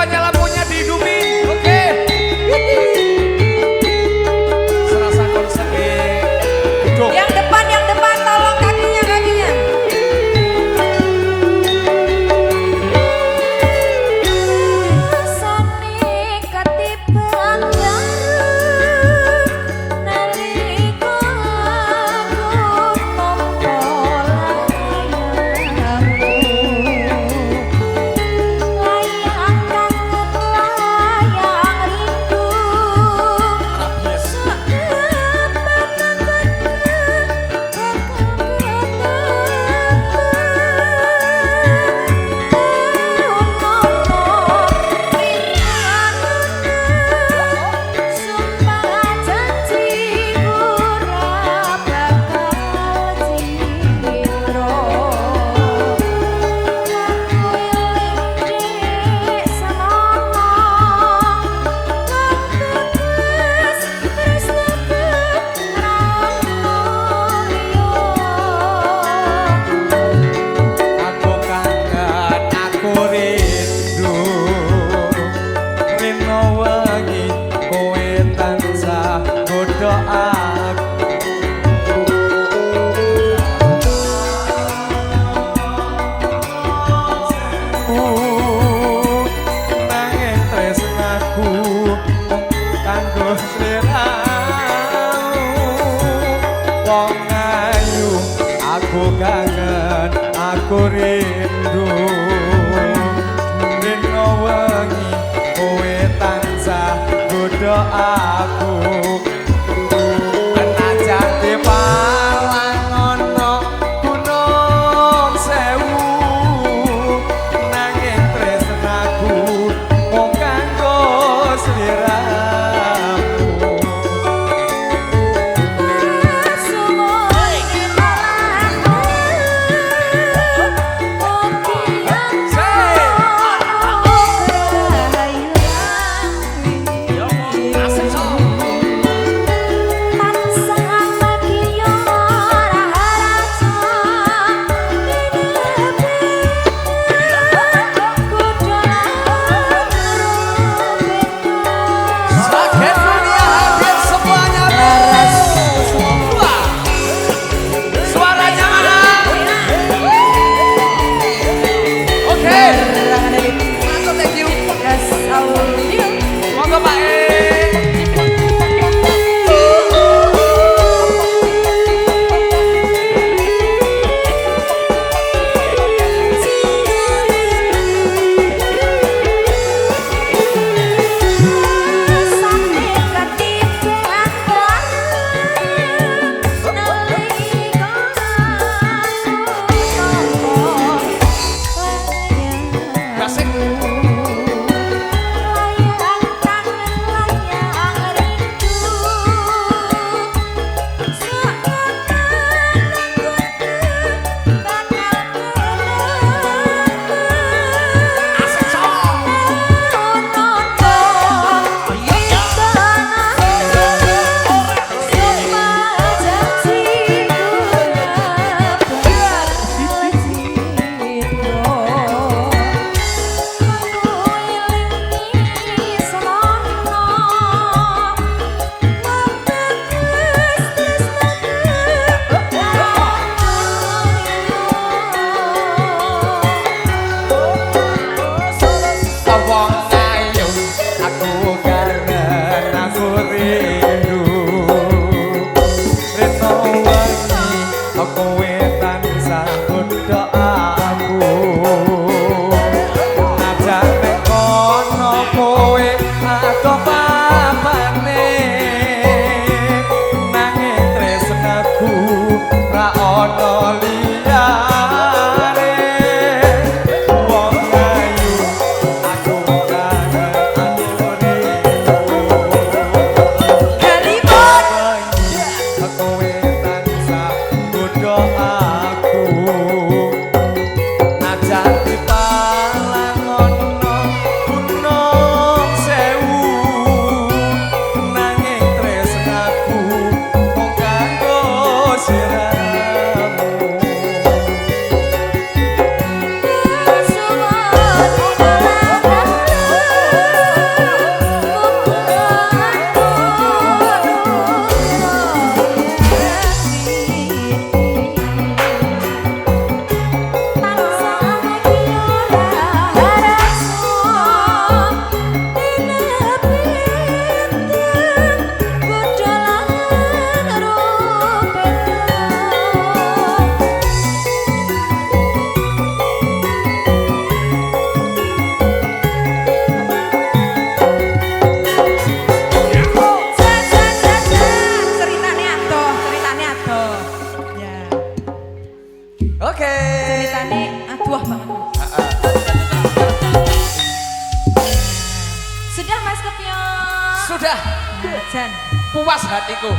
semuanya lampunya dihidupin. Oke. Serasa konser hidup. Yang depan tolong kakinya. Sani ketiban bareng nalika aku nampa layangmu. Layang kangen layang rindu. Aku kangen, aku rindu. Rino wengi kowe tansah godho aku. Nanging tresnaku kanggo sliramu. Wong ayu aku kangen, aku rindu. Rino wengi kowe tansah godho aku. Senajan di Malang ana Gunung Sewu, nanging tresnaku mung kanggo sliramu. Asik Sudah Mas Kepio. Sudah Jan. puas hatiku.